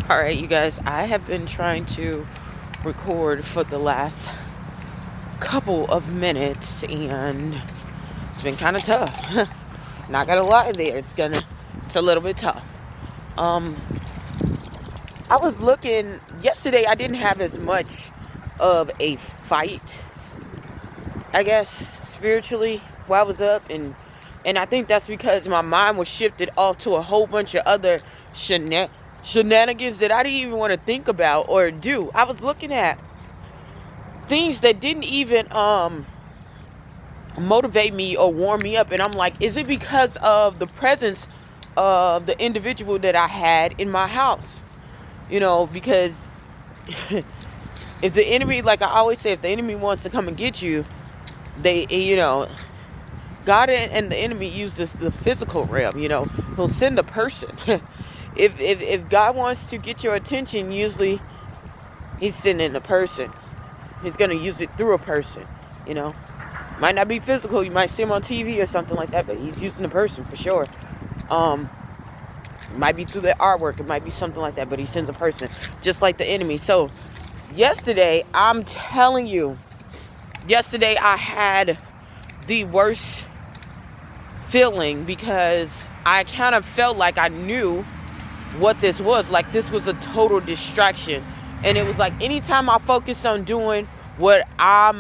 All right, you guys, I have been trying to record for the last couple of minutes and it's been kind of tough. Not gonna lie there, it's a little bit tough. Um, I was looking yesterday, I didn't have as much of a fight, I guess, spiritually while I was up, and I think that's because my mind was shifted off to a whole bunch of other shenanigans that I didn't even want to think about or do. I was looking at things that didn't even motivate me or warm me up, and I'm like, is it because of the presence of the individual that I had in my house? Because if the enemy, like I always say, if the enemy wants to come and get you, God and the enemy use the physical realm. He'll send a person. if God wants to get your attention, usually he's sending a person. He's going to use it through a person. Might not be physical. You might see him on TV or something like that, but he's using a person for sure. It might be through their artwork. It might be something like that, but he sends a person, just like the enemy. So yesterday, I'm telling you, I had the worst feeling because I kind of felt like I knew what this was. Like, this was a total distraction. And it was like anytime I focus on doing what I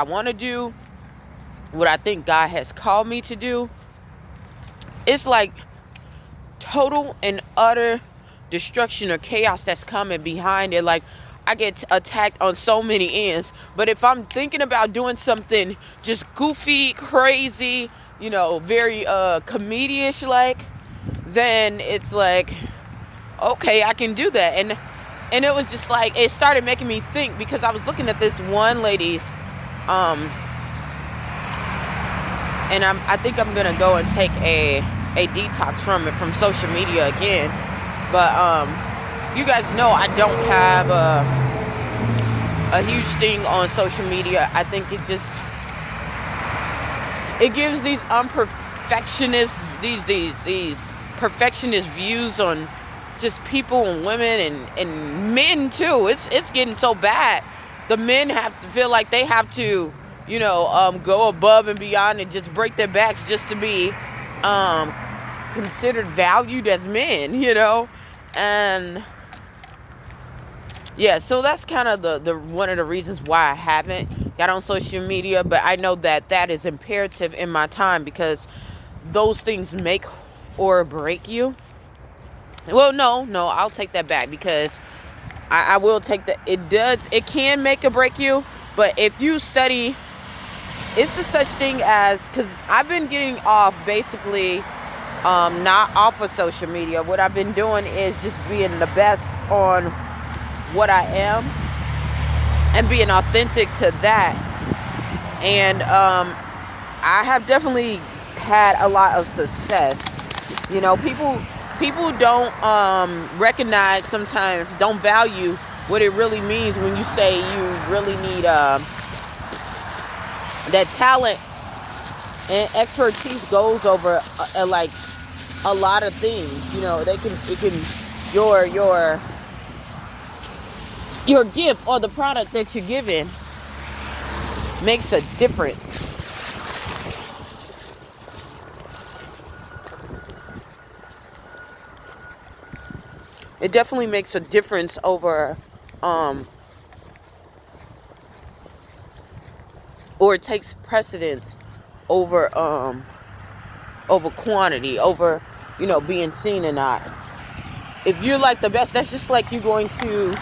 want to do, what I think God has called me to do, it's like total and utter destruction or chaos that's coming behind it. Like, I get attacked on so many ends. But if I'm thinking about doing something just goofy, crazy, very comedy-ish like, then it's like, okay, I can do that. And it was just like, it started making me think, because I was looking at this one lady's and I think I'm gonna go and take a detox from social media again. But you guys know I don't have a huge thing on social media. I think it gives these these perfectionist views on just people and women and men too. It's getting so bad. The men have to feel like they have to go above and beyond and just break their backs just to be considered valued as men, and yeah, so that's kind of the one of the reasons why I haven't got on social media. But I know that is imperative in my time, because those things make or break you. Well, no, I'll take that back, because I will take it can make or break you. But if you study, it's a such thing as, because I've been getting off basically not off of social media. What I've been doing is just being the best on what I am and being authentic to that. And I have definitely had a lot of success. People don't recognize, sometimes don't value what it really means when you say you really need that talent and expertise goes over like a lot of things. Your gift or the product that you're given makes a difference. It definitely makes a difference over or it takes precedence over quantity, over being seen or not. If you're like the best, that's just like you going to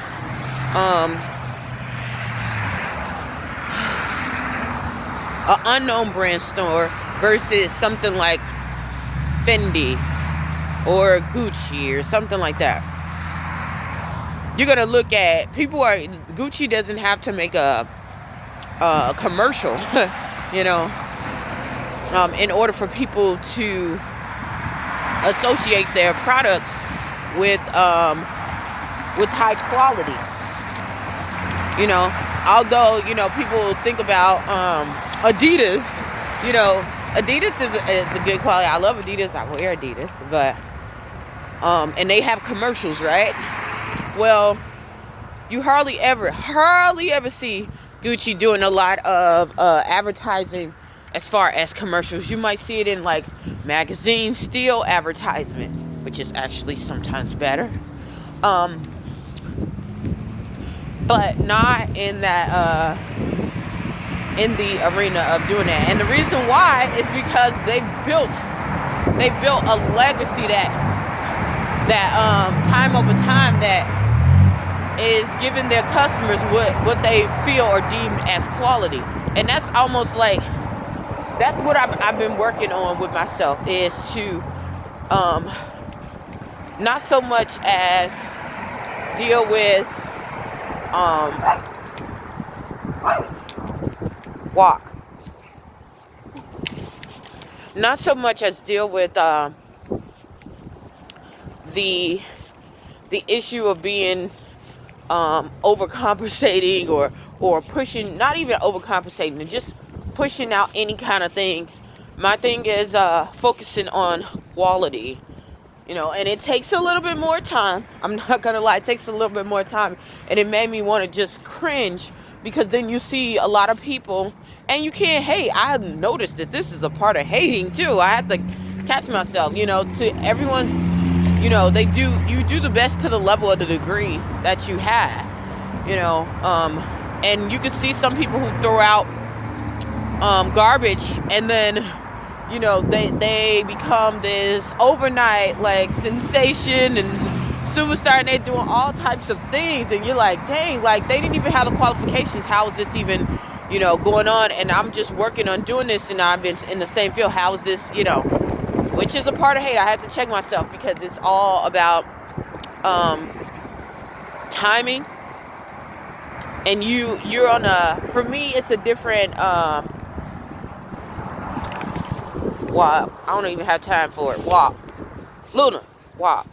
an unknown brand store versus something like Fendi or Gucci or something like that. You're gonna look at Gucci doesn't have to make a commercial, in order for people to associate their products with high quality. Although people think about Adidas. Adidas is a good quality. I love Adidas. I wear Adidas, but and they have commercials, right? Well, you hardly ever see Gucci doing a lot of advertising as far as commercials. You might see it in like magazines, still advertisement, which is actually sometimes better. But not in that in the arena of doing that. And the reason why is because they built a legacy that time over time that is giving their customers what they feel or deem as quality. And that's almost like, that's what I've been working on with myself, is to not so much as deal with not so much as deal with the issue of being overcompensating or pushing, not even overcompensating, just pushing out any kind of thing. My thing is focusing on quality, and it takes a little bit more time. I'm not gonna lie, it takes a little bit more time, and it made me want to just cringe, because then you see a lot of people, and you can't hate. I have noticed that this is a part of hating too. I have to catch myself, to everyone's, you do the best to the level of the degree that you have, and you can see some people who throw out garbage, and then they become this overnight like sensation and superstar, and they're doing all types of things, and you're like, dang, like they didn't even have the qualifications. How is this even going on? And I'm just working on doing this, and I've been in the same field. How is this, which is a part of hate. I had to check myself, because it's all about timing, and you're on for me it's a different WAP. I don't even have time for it. WAP. Luna. WAP.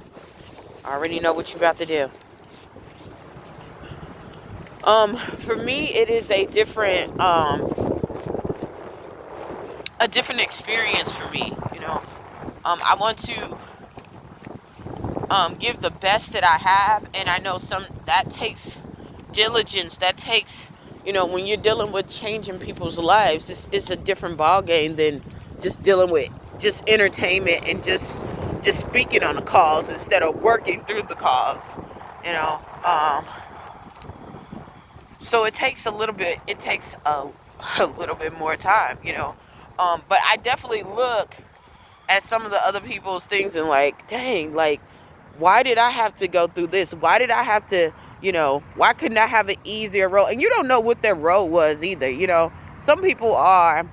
I already know what you're about to do. For me, it is a different experience for me. I want to give the best that I have, and I know that takes diligence. That takes, when you're dealing with changing people's lives, it's a different ball game than just dealing with just entertainment and just speaking on the calls instead of working through the calls, so it takes a little bit more time, but I definitely look at some of the other people's things and like, dang, like, why did I have to go through this? Why did I have to, why couldn't I have an easier road? And you don't know what their road was either, some people are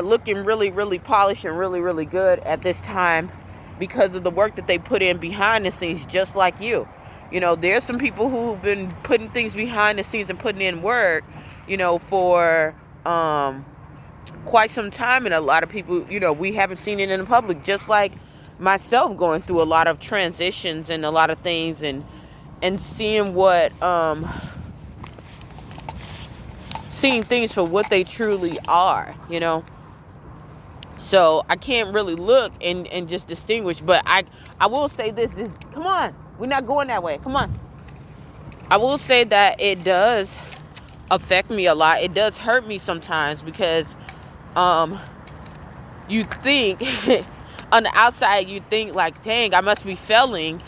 looking really, really polished and really, really good at this time because of the work that they put in behind the scenes, just like you. There's some people who've been putting things behind the scenes and putting in work, for quite some time. And a lot of people, we haven't seen it in the public, just like myself, going through a lot of transitions and a lot of things, and seeing seeing things for what they truly are, So I can't really look and just distinguish, but I will say this, come on, we're not going that way, come on. I will say that it does affect me a lot. It does hurt me sometimes, because you think on the outside, you think like, dang, I must be failing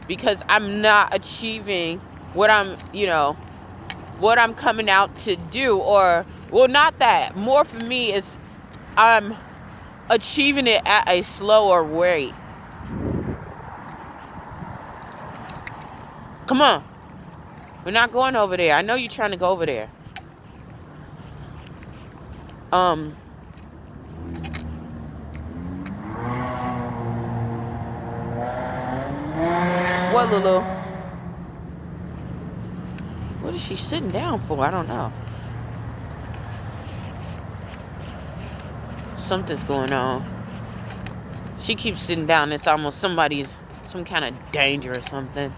because I'm not achieving what I'm coming out to do. Or, well, not that. More for me is I'm achieving it at a slower rate. Come on. We're not going over there. I know you're trying to go over there. What, Lulu? What is she sitting down for? I don't know. Something's going on. She keeps sitting down. It's almost some kind of danger or something.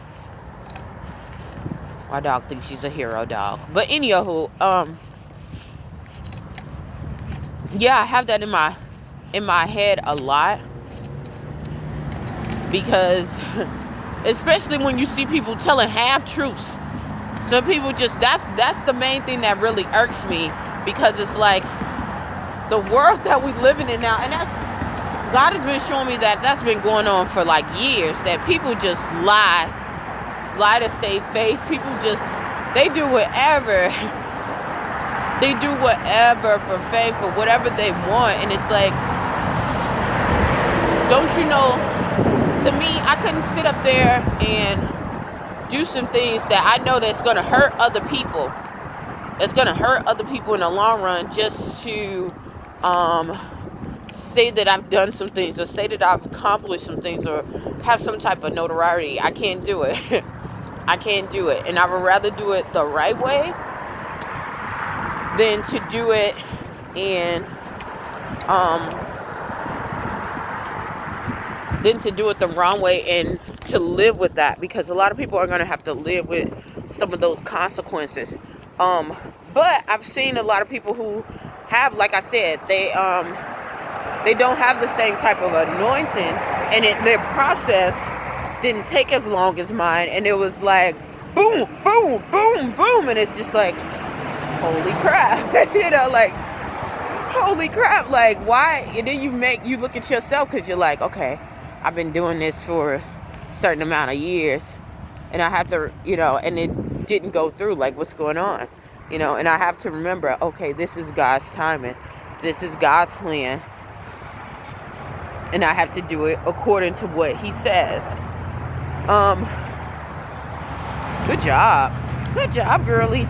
My dog thinks she's a hero dog. But anywho, yeah, I have that in my head a lot. because especially when you see people telling half truths. Some people just, that's the main thing that really irks me, because it's like the world that we living in now, and God has been showing me that that's been going on for like years, that people just lie to save face. People just, they do whatever. They do whatever for fame, for whatever they want. And it's like, don't you know, to me, I couldn't sit up there and do some things that I know that's going to hurt other people. That's going to hurt other people in the long run, just to say that I've done some things, or say that I've accomplished some things, or have some type of notoriety. I can't do it. I can't do it. And I would rather do it the right way than to do it and the wrong way, and to live with that, because a lot of people are going to have to live with some of those consequences. But I've seen a lot of people who have, like I said, they don't have the same type of anointing, and their process didn't take as long as mine, and it was like boom, boom, boom, boom, and it's just like, holy crap. Like, holy crap, like, why? And then you look at yourself, because you're like, okay, I've been doing this for a certain amount of years, and I have to, and it didn't go through, like, what's going on, and I have to remember, okay, this is God's timing, this is God's plan, and I have to do it according to what He says. Good job, girly.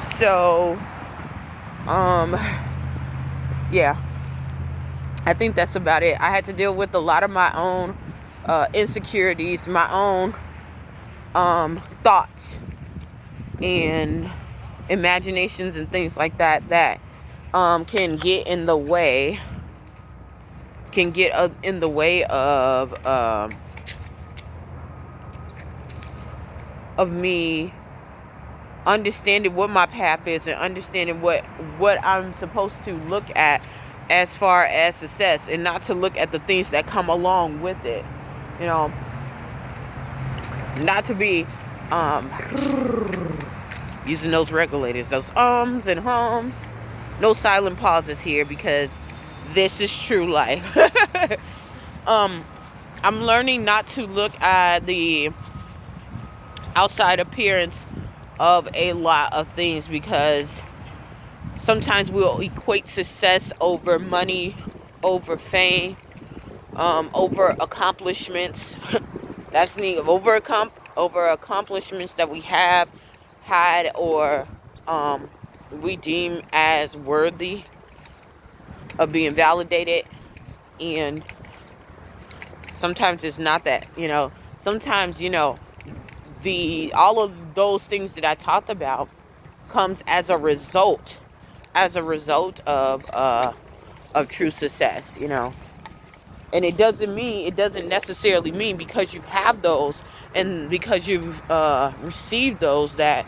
So, yeah, I think that's about it. I had to deal with a lot of my own insecurities, my own thoughts and imaginations and things like that can get in the way. Of me understanding what my path is, and understanding what I'm supposed to look at as far as success, and not to look at the things that come along with it. Not to be using those regulators, those ums and hums. No silent pauses here, because this is true life. I'm learning not to look at the outside appearance of a lot of things, because sometimes we'll equate success over money, over fame, over accomplishments. That's neat. Over accomplishments that we have had, or we deem as worthy of being validated. And sometimes it's not that. Sometimes all of those things that I talked about comes as a result of true success, and it doesn't necessarily mean because you have those and because you've received those that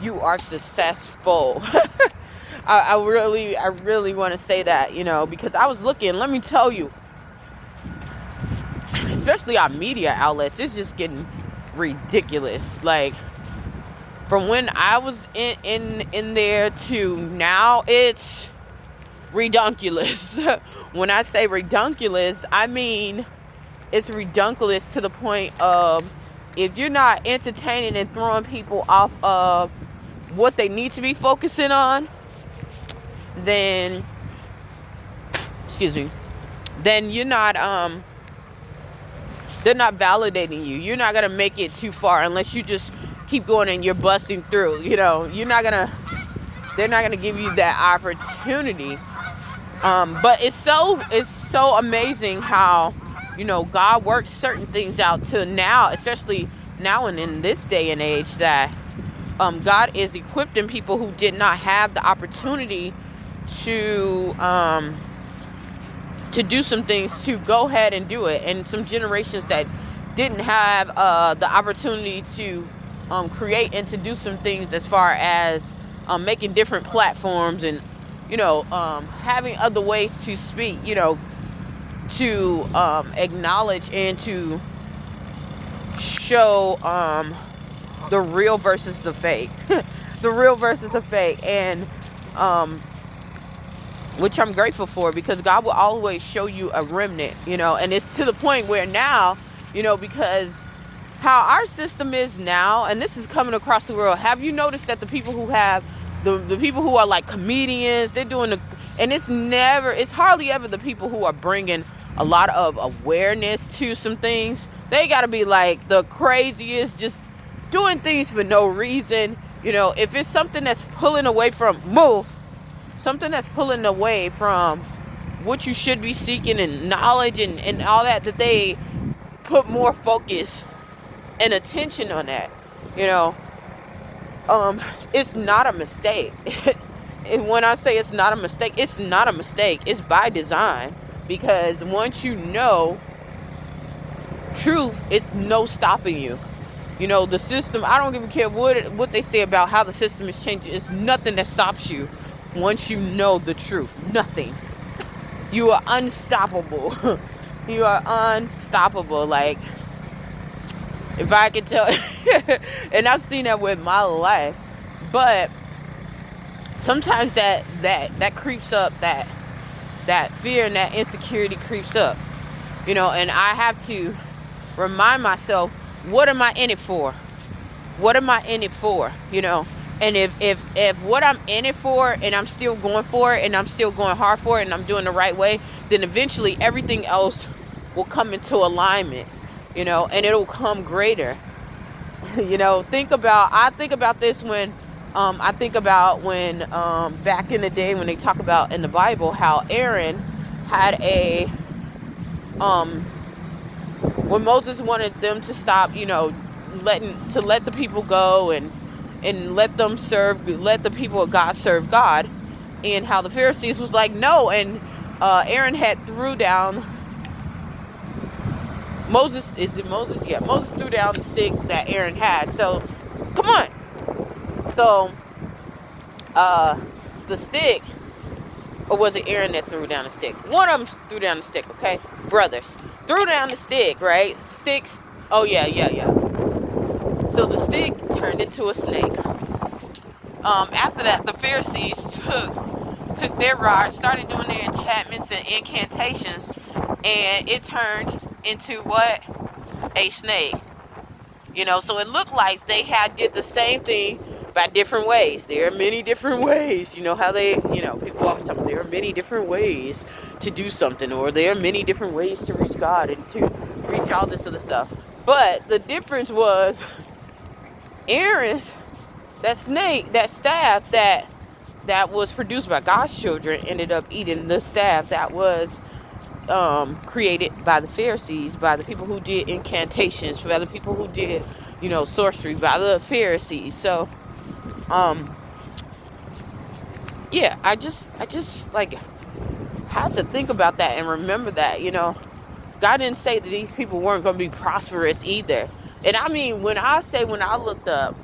you are successful. I really want to say that, because I was looking, let me tell you, especially our media outlets, it's just getting ridiculous. Like, from when I was in there to now, it's redunculous. When I say redunculous, I mean it's redunculous to the point of, if you're not entertaining and throwing people off of what they need to be focusing on, then you're not they're not validating you. You're not gonna make it too far unless you just keep going and you're busting through. They're not gonna give you that opportunity. But it's so amazing how God works certain things out to now, especially now and in this day and age, that God is equipping people who did not have the opportunity to do some things, to go ahead and do it, and some generations that didn't have the opportunity to create and to do some things as far as making different platforms and having other ways to speak, to acknowledge and to show the real versus the fake. The real versus the fake. And which I'm grateful for, because God will always show you a remnant, and it's to the point where now, because how our system is now, and this is coming across the world. Have you noticed that the people who have the people who are like comedians, they're doing it's hardly ever the people who are bringing a lot of awareness to some things. They got to be like the craziest, just doing things for no reason. If it's something that's pulling away from something that's pulling away from what you should be seeking and knowledge and all that they put more focus and attention on that. It's not a mistake. And when I say it's not a mistake, it's not a mistake. It's by design, because once you know truth, it's no stopping you. The system, I don't even care what they say about how the system is changing. It's nothing that stops you once you know the truth. Nothing. You are unstoppable. You are unstoppable. Like, if I could tell, and I've seen that with my life, but sometimes that creeps up, that fear and that insecurity creeps up, and I have to remind myself, what am I in it for? What am I in it for? And if what I'm in it for, and I'm still going for it, and I'm still going hard for it, and I'm doing the right way, then eventually everything else will come into alignment, and it'll come greater. I think about this when back in the day, when they talk about in the Bible how Aaron had when Moses wanted them to stop, let the people go and let the people of God serve God, and how the Pharisees was like, no, and Aaron had threw down Moses. Is it Moses? Yeah, Moses threw down the stick that Aaron had. So, come on. So, the stick, or was it Aaron that threw down the stick? One of them threw down the stick, okay? Brothers. Threw down the stick, right? Sticks. Oh, yeah. So the stick turned into a snake. After that, the Pharisees took their rod, started doing their enchantments and incantations, and it turned into what? A snake. So it looked like they did the same thing by different ways. There are many different ways. How people always talk about there are many different ways to do something, or there are many different ways to reach God and to reach all this other stuff. But the difference was Aaron's, that snake, that staff that was produced by God's children, ended up eating the staff that was created by the Pharisees, by the people who did incantations, by the people who did, sorcery, by the Pharisees. So, yeah, I just like have to think about that and remember that, God didn't say that these people weren't going to be prosperous either. And I mean, when I looked up,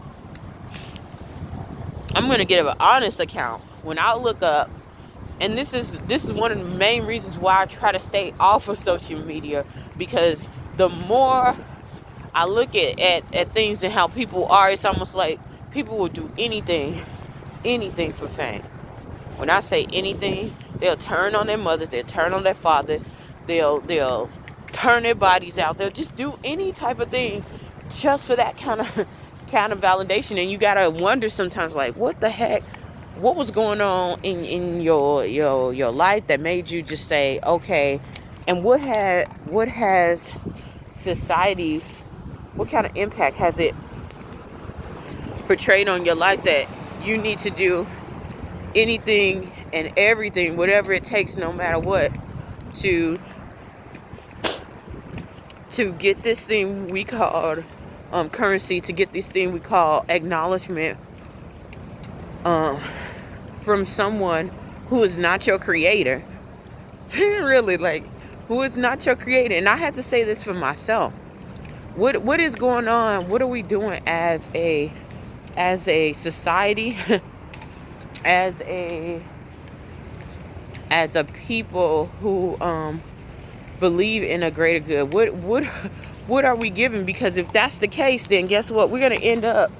I'm going to give an honest account. When I look up, and this is one of the main reasons why I try to stay off of social media, because the more I look at things and how people are, it's almost like people will do anything for fame. When I say anything, they'll turn on their mothers, they'll turn on their fathers, they'll turn their bodies out, they'll just do any type of thing just for that kind of validation. And you gotta wonder sometimes, like, what the heck? What was going on in your life that made you just say, okay? And what has society, what kind of impact has it portrayed on your life that you need to do anything and everything, whatever it takes, no matter what, to get this thing we called currency, to get this thing we call acknowledgement from someone who is not your creator. Really, like, who is not your creator. And I have to say this for myself. What is going on? What are we doing as a society, as a people who believe in a greater good? What are we giving? Because if that's the case, then guess what? We're going to end up,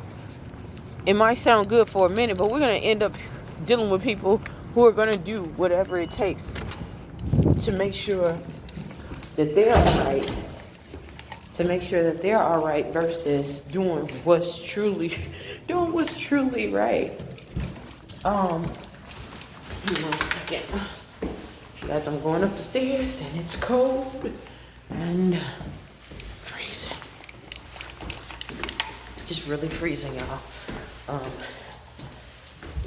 it might sound good for a minute, but we're going to end up dealing with people who are going to do whatever it takes to make sure that they're all right. To make sure that they're all right versus doing what's truly right. Give me 1 second. Guys, I'm going up the stairs and it's cold and freezing. Just really freezing, y'all.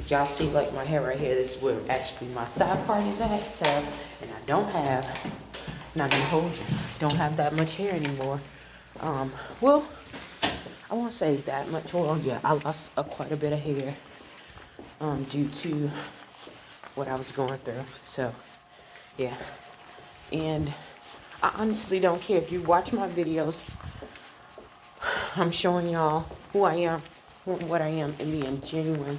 Y'all see like my hair right here. This is where actually my side part is at. So, and I don't have, not gonna hold you, don't have that much hair anymore. Well, I won't say that much. Well, yeah, I lost quite a bit of hair due to what I was going through. So, yeah. And I honestly don't care if you watch my videos. I'm showing y'all who I am, what I am, and being genuine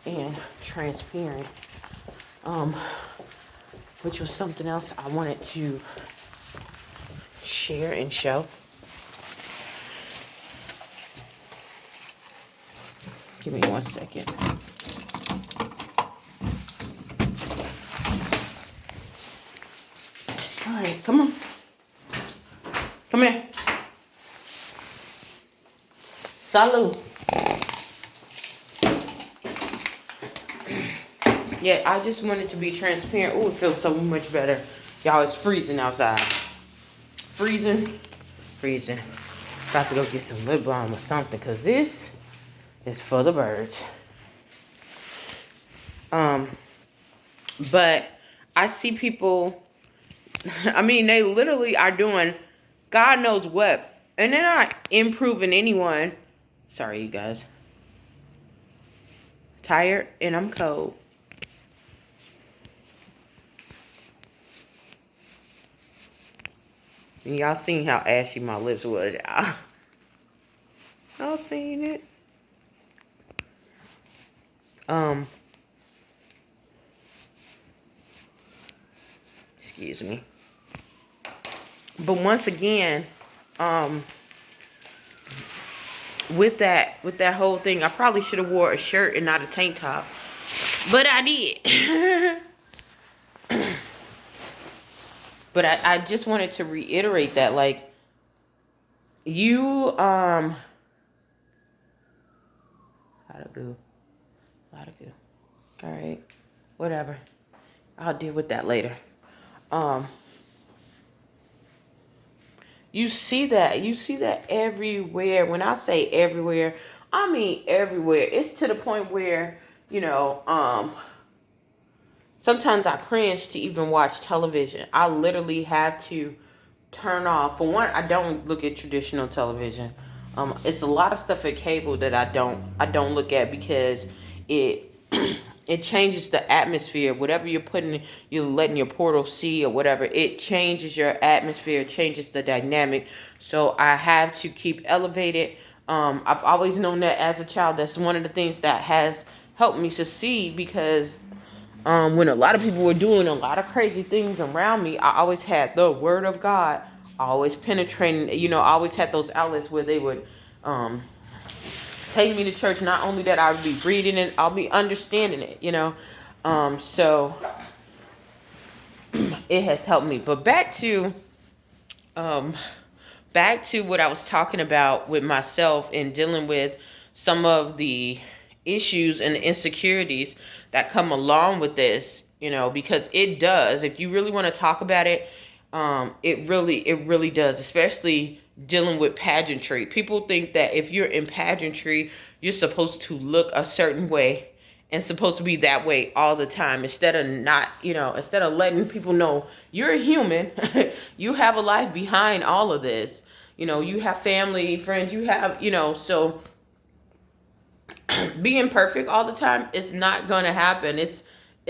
and transparent. Which was something else I wanted to share and show. Give me 1 second. All right, come on. Come here. Salud. Yeah, I just wanted to be transparent. Oh, it feels so much better. Y'all, it's freezing outside. Freezing. About to go get some lip balm or something, because this is for the birds. But I see people, I mean, they literally are doing God knows what. And they're not improving anyone. Sorry, you guys. Tired and I'm cold. And y'all seen how ashy my lips was, y'all. Y'all seen it? Excuse me. But once again, with that whole thing, I probably should have wore a shirt and not a tank top. But I did. But I just wanted to reiterate that, like, you, how to do. All right, whatever. I'll deal with that later. You see that everywhere. When I say everywhere, I mean everywhere. It's to the point where, sometimes I cringe to even watch television. I literally have to turn off. For one, I don't look at traditional television. It's a lot of stuff at cable that I don't look at because it it changes the atmosphere. Whatever you're letting your portal see or whatever, it changes your atmosphere, changes the dynamic. So I have to keep elevated. I've always known that as a child. That's one of the things that has helped me succeed because when a lot of people were doing a lot of crazy things around me, I always had the word of God always penetrating. I always had those outlets where they would take me to church. Not only that, I would be reading it, I'll be understanding it, so it has helped me. But back to what I was talking about with myself and dealing with some of the issues and the insecurities that come along with this, because it does. If you really want to talk about it, it really does, especially dealing with pageantry. People think that if you're in pageantry, you're supposed to look a certain way and supposed to be that way all the time instead of letting people know you're a human. You have a life behind all of this. You have family, friends, so being perfect all the time, it's not going to happen.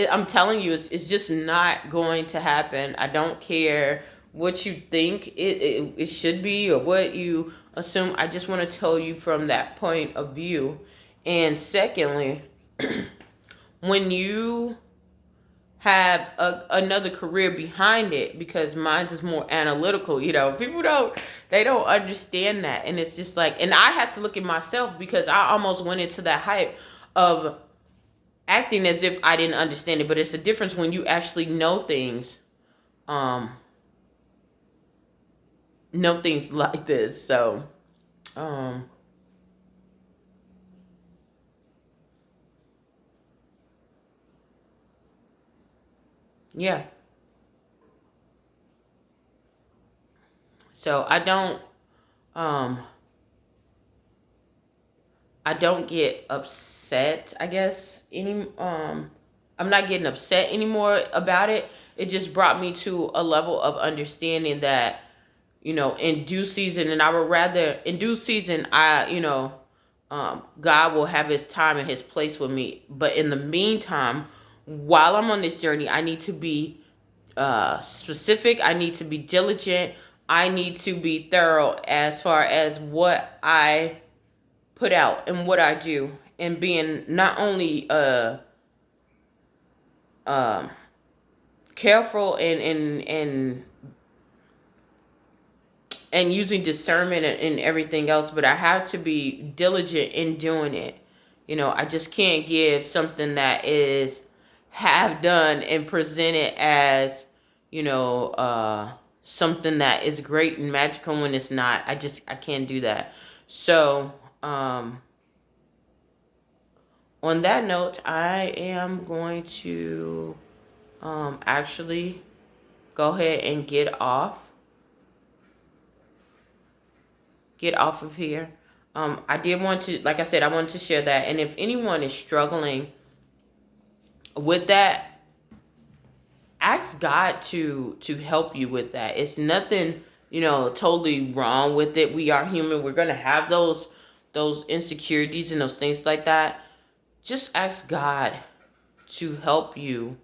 I'm telling you, it's just not going to happen. I don't care what you think it should be or what you assume. I just want to tell you from that point of view. And secondly, when you have another career behind it, because mine is more analytical. People don't understand that. And it's just like, and I had to look at myself, because I almost went into that hype of acting as if I didn't understand it. But it's a difference when you actually know things like this. So yeah. So um I don't get upset, I guess, I'm not getting upset anymore about it. It just brought me to a level of understanding that, in due season, and I would rather, in due season, God will have his time and his place with me. But in the meantime, while I'm on this journey, I need to be specific. I need to be diligent. I need to be thorough as far as what I put out and what I do, and being not only um careful and using discernment and everything else, but I have to be diligent in doing it. I just can't give something that is half done and present it as, something that is great and magical when it's not. I can't do that. So, on that note, I am going to actually go ahead and get off of here. I did want to, like I said, I wanted to share that. And if anyone is struggling with that, ask God to help you with that. It's nothing, totally wrong with it. We are human. We're gonna have those insecurities and those things like that. Just ask God to help you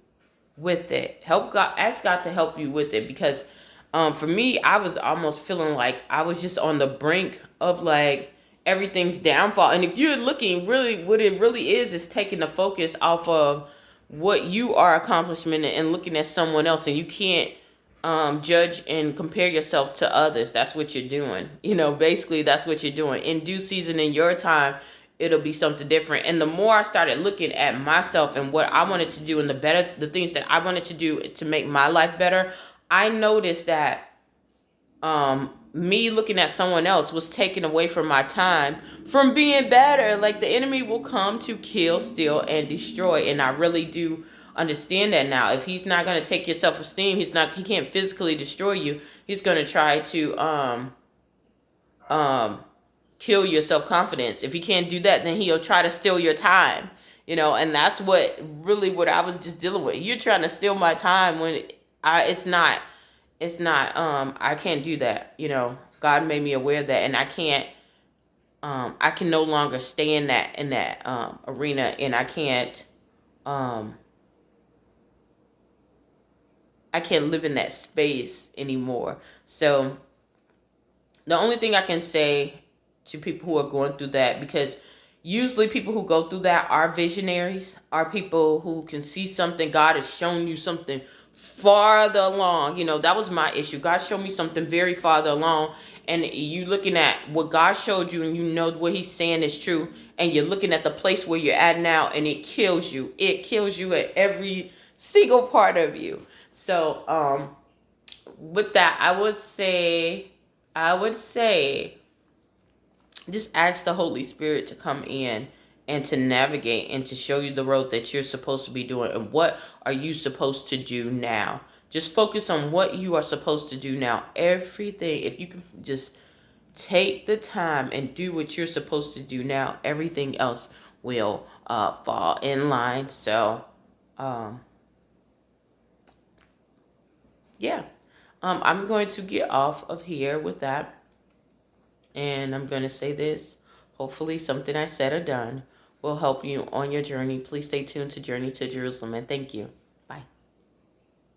with it. Ask God to help you with it, because for me, I was almost feeling like I was just on the brink of like everything's downfall. And if you're looking, really, what it really is taking the focus off of what you are accomplishment and looking at someone else, and you can't judge and compare yourself to others. That's what you're doing. Basically that's what you're doing. In due season, in your time, it'll be something different. And the more I started looking at myself and what I wanted to do, and the things that I wanted to do to make my life better, I noticed that me looking at someone else was taken away from my time from being better. Like, the enemy will come to kill, steal, and destroy. And I really do understand that now. If he's not going to take your self-esteem, he can't physically destroy you. He's going to try to kill your self-confidence. If he can't do that, then he'll try to steal your time. And that's what I was just dealing with. You're trying to steal my time when it's not, I can't do that. God made me aware of that, and I can no longer stay in that arena, and I can't live in that space anymore. So the only thing I can say to people who are going through that, because usually people who go through that are visionaries, are people who can see something. God has shown you something farther along. That was my issue. God showed me something very farther along, and you looking at what God showed you, and what he's saying is true, and you're looking at the place where you're at now, and it kills you. It kills you at every single part of you. So with that, I would say just ask the Holy Spirit to come in and to navigate and to show you the road that you're supposed to be doing, and what are you supposed to do now. Just focus on what you are supposed to do now. Everything, if you can just take the time and do what you're supposed to do now, everything else will fall in line. So yeah, I'm going to get off of here with that. And I'm going to say this. Hopefully something I said or done will help you on your journey. Please stay tuned to Journey to Jerusalem, and thank you.